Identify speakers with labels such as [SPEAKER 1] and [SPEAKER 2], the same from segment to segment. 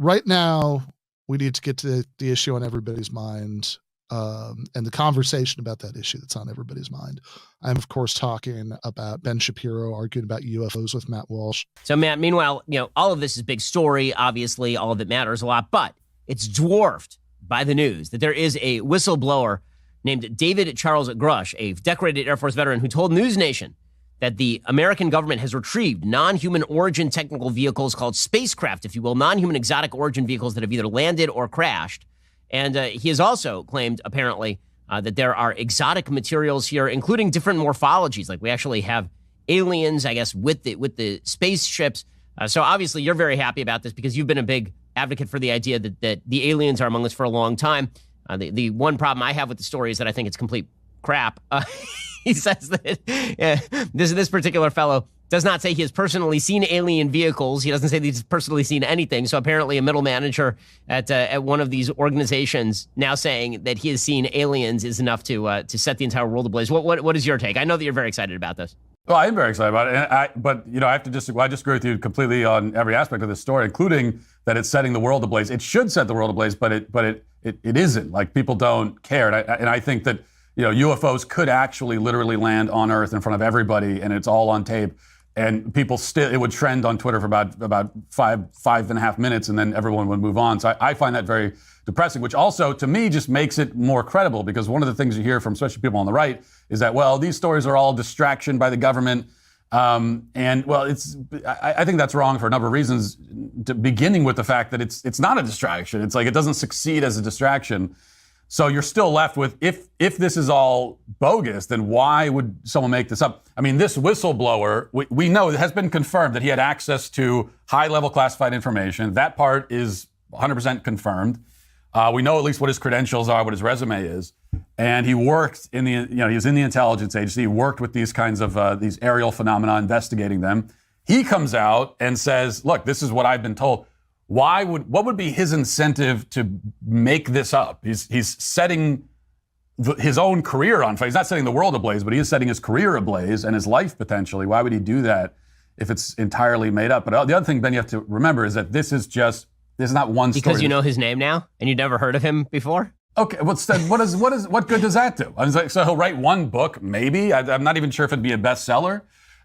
[SPEAKER 1] right now we need to get to the issue on everybody's mind, and the conversation about that issue that's on everybody's mind. I'm, of course, talking about Ben Shapiro arguing about UFOs with Matt Walsh.
[SPEAKER 2] So, Matt, meanwhile, all of this is big story. Obviously, all of it matters a lot, but it's dwarfed by the news that there is a whistleblower named David Charles Grush, a decorated Air Force veteran, who told News Nation that the American government has retrieved non-human origin technical vehicles called spacecraft, if you will, non-human exotic origin vehicles that have either landed or crashed. And he has also claimed, apparently, that there are exotic materials here, including different morphologies. Like we actually have aliens, I guess, with the spaceships. So obviously you're very happy about this because you've been a big advocate for the idea that the aliens are among us for a long time. The one problem I have with the story is that I think it's complete crap. He says that this particular fellow does not say he has personally seen alien vehicles. He doesn't say that he's personally seen anything. So apparently a middle manager at one of these organizations now saying that he has seen aliens is enough to set the entire world ablaze. What is your take? I know that you're very excited about this.
[SPEAKER 3] Well, I am very excited about it. But I have to disagree. I disagree with you completely on every aspect of this story, including that it's setting the world ablaze. It should set the world ablaze, but it isn't. Like, people don't care. And I think that, UFOs could actually literally land on Earth in front of everybody, and it's all on tape. And people it would trend on Twitter for about five and a half minutes, and then everyone would move on. So I find that very depressing, which also, to me, just makes it more credible, because one of the things you hear from especially people on the right is that, well, these stories are all distraction by the government. And, well, I think that's wrong for a number of reasons, beginning with the fact that it's not a distraction. It's like it doesn't succeed as a distraction. So you're still left with, if this is all bogus, then why would someone make this up? I mean, this whistleblower, we know it has been confirmed that he had access to high-level classified information. That part is 100% confirmed. We know at least what his credentials are, what his resume is. And he worked he was in the intelligence agency. He worked with these kinds of these aerial phenomena, investigating them. He comes out and says, look, this is what I've been told. What would be his incentive to make this up? He's setting his own career on fire. He's not setting the world ablaze, but he is setting his career ablaze and his life potentially. Why would he do that if it's entirely made up? But the other thing, Ben, you have to remember is that this is not one story.
[SPEAKER 2] Because you know his name now and you'd never heard of him before?
[SPEAKER 3] Okay, what good does that do? I was like, so he'll write one book, maybe. I'm not even sure if it'd be a bestseller,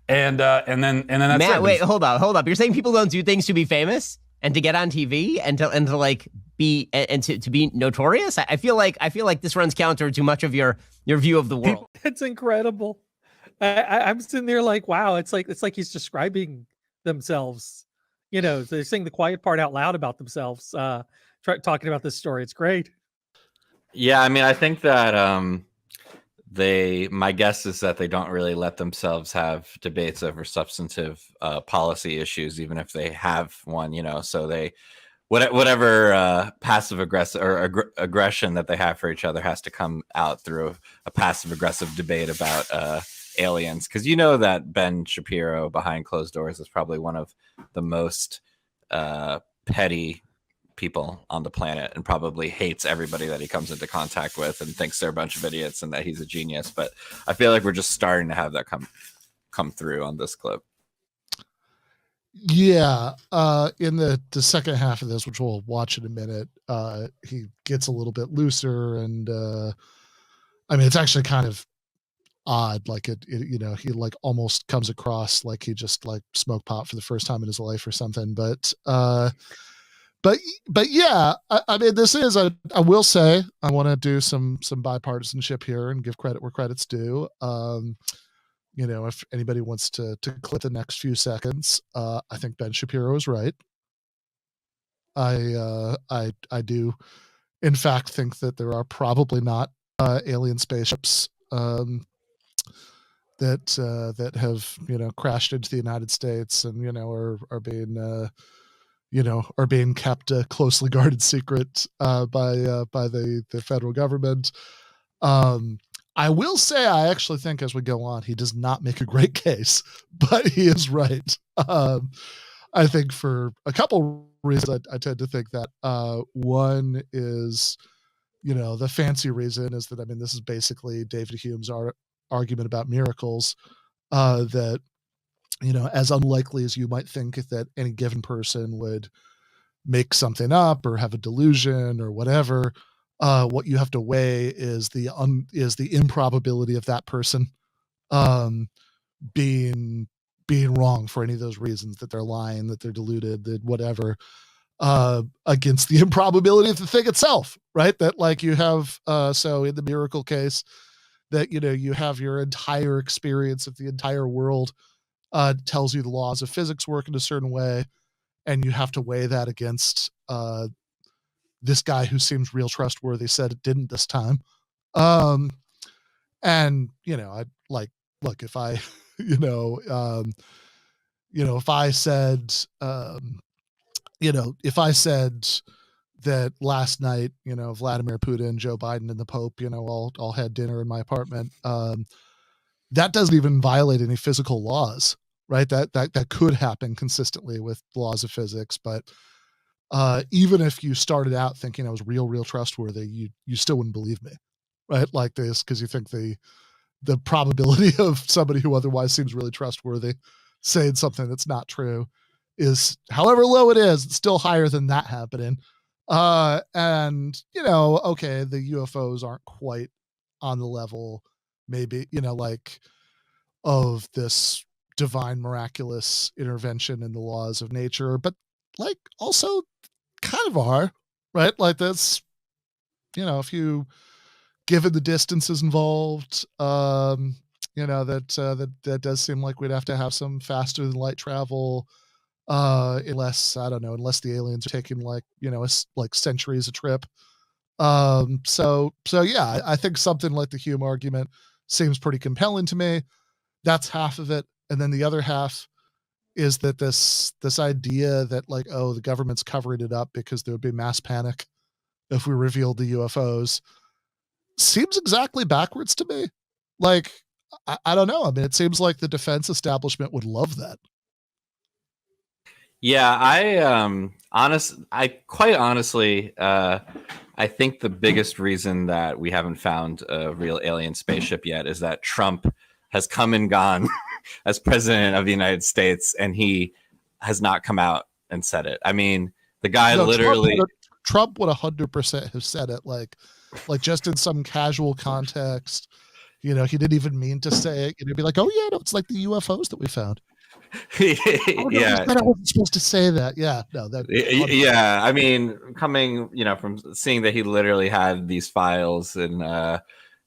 [SPEAKER 3] and then that's
[SPEAKER 2] Matt,
[SPEAKER 3] it.
[SPEAKER 2] Wait, hold up. You're saying people don't do things to be famous and to get on TV and to like be and to be notorious? I feel like this runs counter to much of your view of the world.
[SPEAKER 4] It's incredible. I'm sitting there like, wow. It's like he's describing themselves. They're saying the quiet part out loud about themselves. Talking about this story. It's great.
[SPEAKER 5] Yeah, I mean, I think that my guess is that they don't really let themselves have debates over substantive policy issues, even if they have one, so they, whatever passive aggressive or aggression that they have for each other has to come out through a passive aggressive debate about aliens. Because that Ben Shapiro behind closed doors is probably one of the most petty people on the planet, and probably hates everybody that he comes into contact with and thinks they're a bunch of idiots and that he's a genius. But I feel like we're just starting to have that come through on this clip.
[SPEAKER 1] Yeah. In the second half of this, which we'll watch in a minute, he gets a little bit looser, and it's actually kind of odd. Like he like almost comes across like he just like smoked pot for the first time in his life or something. But yeah, this is I will say, I want to do some bipartisanship here and give credit where credit's due. If anybody wants to clip the next few seconds, I think Ben Shapiro is right. I do, in fact, think that there are probably not alien spaceships that have crashed into the United States and are being kept a closely guarded secret by the federal government. I will say, I actually think as we go on, he does not make a great case, but he is right. I think for a couple reasons, I tend to think that one is, the fancy reason is that, this is basically David Hume's argument about miracles, that, as unlikely as you might think that any given person would make something up or have a delusion or whatever. What you have to weigh is the improbability of that person being wrong for any of those reasons, that they're lying, that they're deluded, that whatever, against the improbability of the thing itself, right? That like you have, so in the miracle case, that, you have your entire experience of the entire world tells you the laws of physics work in a certain way, and you have to weigh that against this guy who seems real trustworthy said it didn't this time. And, I like, look, if I, if I said, if I said that last night, Vladimir Putin, Joe Biden, and the Pope, all had dinner in my apartment, that doesn't even violate any physical laws, right? That could happen consistently with laws of physics. But even if you started out thinking I was real trustworthy, you still wouldn't believe me, right? Like this, because you think the probability of somebody who otherwise seems really trustworthy saying something that's not true is, however low it is, it's still higher than that happening. And okay, the UFOs aren't quite on the level, maybe, like, of this divine miraculous intervention in the laws of nature, but like also kind of are, right? Like that's, if you, given the distances involved, that does seem like we'd have to have some faster than light travel, unless the aliens are taking like centuries a trip. So yeah, I think something like the Hume argument seems pretty compelling to me. That's half of it, and then the other half is that this idea that like, oh, the government's covering it up because there would be mass panic if we revealed the UFOs seems exactly backwards to me. Like, I don't know. I mean, it seems like the defense establishment would love that.
[SPEAKER 5] Yeah, I quite honestly, I think the biggest reason that we haven't found a real alien spaceship yet is that Trump has come and gone as president of the United States, and he has not come out and said it. I mean, the guy literally...
[SPEAKER 1] Trump would 100% have said it, like just in some casual context. He didn't even mean to say it. He'd be like, "Oh yeah, no, it's like the UFOs that we found."
[SPEAKER 5] Yeah,
[SPEAKER 1] I wasn't supposed to say that. Yeah, no, that.
[SPEAKER 5] Yeah, I mean, coming, from seeing that he literally had these files in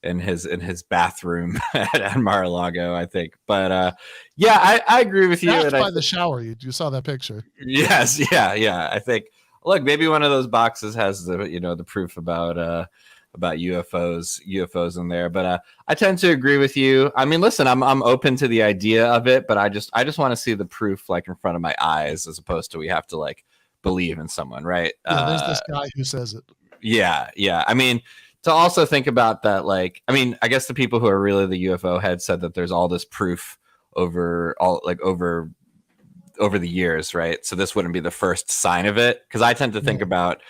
[SPEAKER 5] his bathroom at Mar-a-Lago, I think. But yeah, I agree with you.
[SPEAKER 1] That's by the shower. You saw that picture.
[SPEAKER 5] Yes, yeah. I think. Look, maybe one of those boxes has the proof about UFOs in there. But I tend to agree with you. I mean, listen, I'm open to the idea of it, but I just want to see the proof like in front of my eyes, as opposed to we have to like believe in someone, right?
[SPEAKER 1] Yeah, there's this guy who says it.
[SPEAKER 5] Yeah. I mean, to also think about that, like, I mean, I guess the people who are really the UFO heads said that there's all this proof over the years, right? So this wouldn't be the first sign of it, because I tend to think about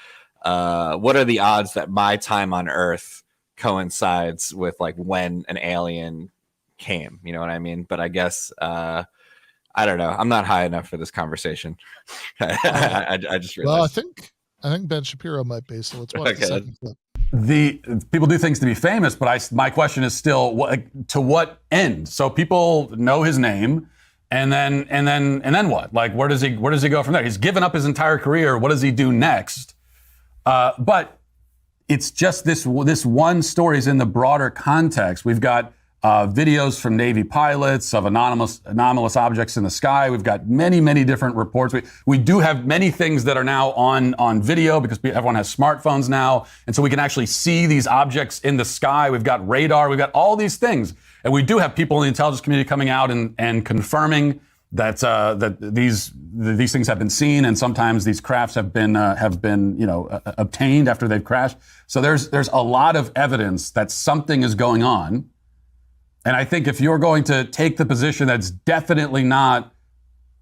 [SPEAKER 5] what are the odds that my time on Earth coincides with like when an alien came, you know what I mean? But I guess I don't know, I'm not high enough for this conversation. I just realized.
[SPEAKER 1] Well, I think Ben Shapiro might be, so let's watch the second clip.
[SPEAKER 3] The people do things to be famous, but my question is still, to what end? So people know his name. And then what? Like, where does he go from there? He's given up his entire career. What does he do next? But it's just this one story is in the broader context. We've got videos from Navy pilots of anomalous objects in the sky. We've got many different reports. We do have many things that are now on video because everyone has smartphones now, and so we can actually see these objects in the sky. We've got radar. We've got all these things. And we do have people in the intelligence community coming out and confirming that these things have been seen, and sometimes these crafts have been obtained after they've crashed. So there's a lot of evidence that something is going on. And I think if you're going to take the position that's definitely not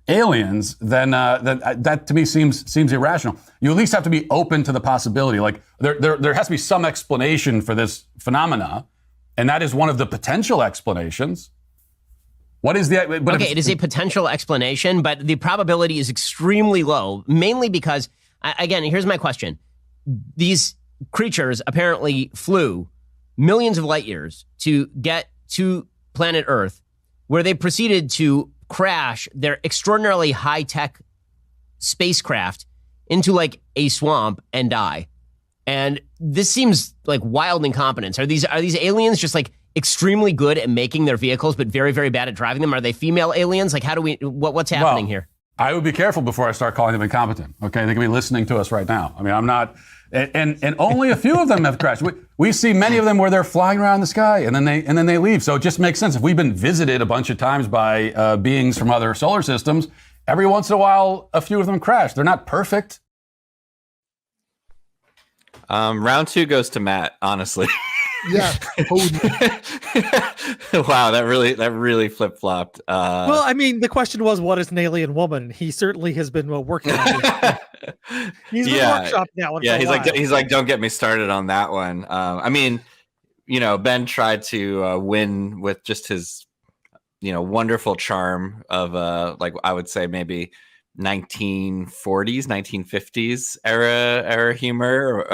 [SPEAKER 3] aliens, then that to me seems irrational. You at least have to be open to the possibility. Like there has to be some explanation for this phenomena. And that is one of the potential explanations. What is the...
[SPEAKER 2] It is a potential explanation, but the probability is extremely low, mainly because Again, here's my question. These creatures apparently flew millions of light years to get to planet Earth, where they proceeded to crash their extraordinarily high-tech spacecraft into like a swamp and die. And this seems like wild incompetence. Are these aliens just like extremely good at making their vehicles, but very, very bad at driving them? Are they female aliens? Like, what's happening here?
[SPEAKER 3] I would be careful before I start calling them incompetent. Okay, they could be listening to us right now. I mean, I'm not, and only a few of them have crashed. We see many of them where they're flying around the sky and then they leave. So it just makes sense. If we've been visited a bunch of times by beings from other solar systems, every once in a while, a few of them crash. They're not perfect.
[SPEAKER 5] Round 2 goes to Matt, honestly.
[SPEAKER 1] Yeah.
[SPEAKER 5] Wow, that really flip-flopped.
[SPEAKER 4] Well, I mean, the question was, what is an alien woman? He certainly has been working on it. He's been workshopping that one.
[SPEAKER 5] Yeah,
[SPEAKER 4] for
[SPEAKER 5] he's like, don't get me started on that one. I mean, Ben tried to win with just his, wonderful charm of like I would say maybe 1940s, 1950s era humor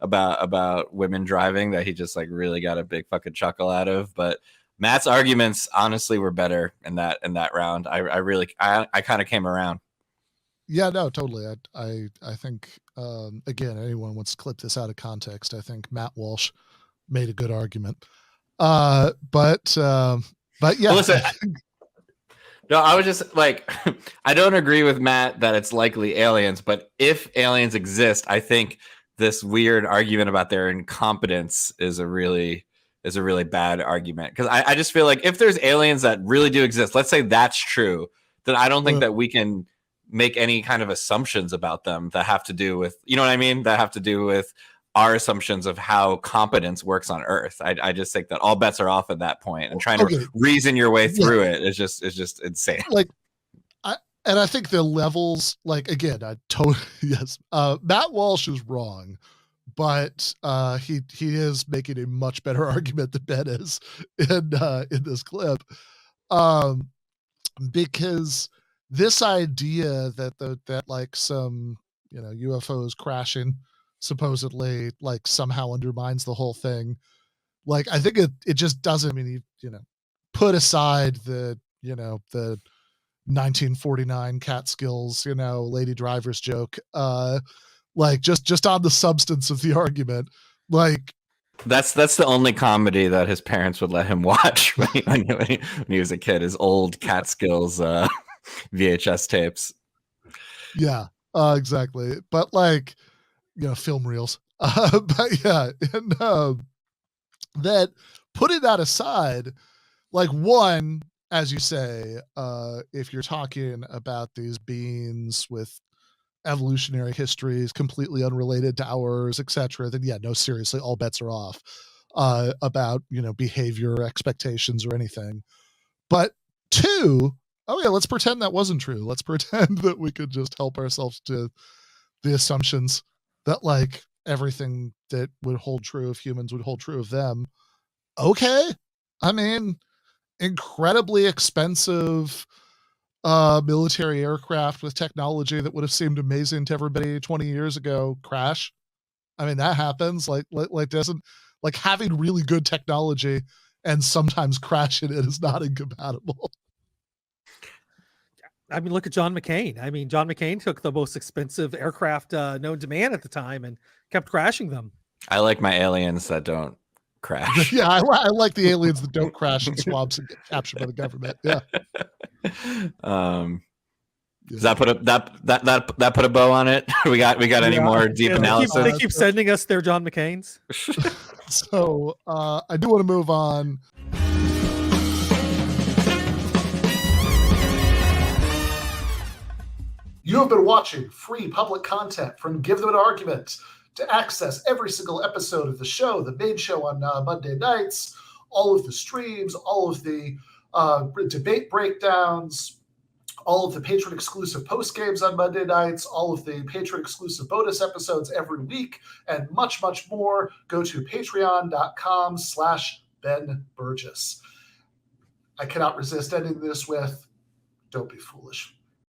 [SPEAKER 5] about women driving that he just like really got a big fucking chuckle out of. But Matt's arguments honestly were better in that round. I kind of came around.
[SPEAKER 1] Yeah, no, totally. I think again, anyone wants to clip this out of context, I think Matt Walsh made a good argument. But yeah.
[SPEAKER 5] Well, listen, no, I was just like, I don't agree with Matt that it's likely aliens, but if aliens exist, I think this weird argument about their incompetence is a really bad argument. Because I just feel like if there's aliens that really do exist, let's say that's true, then I don't think that we can make any kind of assumptions about them that have to do with, you know what I mean? That have to do with our assumptions of how competence works on Earth. I just think that all bets are off at that point, and trying to reason your way through it is just insane.
[SPEAKER 1] Like, I think the levels, like, again, I totally, yes, Matt Walsh is wrong, but he is making a much better argument than Ben is in this clip, because this idea that like some UFOs crashing supposedly like somehow undermines the whole thing. Like, I think it just doesn't. I mean, put aside the 1949 Catskills, lady drivers joke, like just on the substance of the argument, like
[SPEAKER 5] that's the only comedy that his parents would let him watch when he was a kid, his old Catskills VHS tapes.
[SPEAKER 1] Yeah, exactly. But like, film reels. But yeah, and that, putting that aside, like, one, as you say, if you're talking about these beings with evolutionary histories completely unrelated to ours, etc., then yeah, no, seriously, all bets are off about behavior, expectations, or anything. But two, okay, let's pretend that wasn't true. Let's pretend that we could just help ourselves to the assumptions that like everything that would hold true of humans would hold true of them. Okay, I mean, incredibly expensive military aircraft with technology that would have seemed amazing to everybody 20 years ago crash. I mean, that happens. Like doesn't, like, having really good technology and sometimes crashing it is not incompatible.
[SPEAKER 4] I mean, look at John McCain. I mean, John McCain took the most expensive aircraft known to man at the time and kept crashing them.
[SPEAKER 5] I like my aliens that don't crash.
[SPEAKER 1] Yeah, I like the aliens that don't crash in swamps and get captured by the government. Yeah.
[SPEAKER 5] Does that put a bow on it? we got any more deep analysis?
[SPEAKER 4] They keep sending us their John McCains.
[SPEAKER 1] So I do want to move on. You have been watching free public content from Give Them an Argument. To access every single episode of the show, the main show on Monday nights, all of the streams, all of the debate breakdowns, all of the patron-exclusive postgames on Monday nights, all of the patron-exclusive bonus episodes every week, and much, much more, go to patreon.com/Ben Burgis. I cannot resist ending this with, don't be foolish.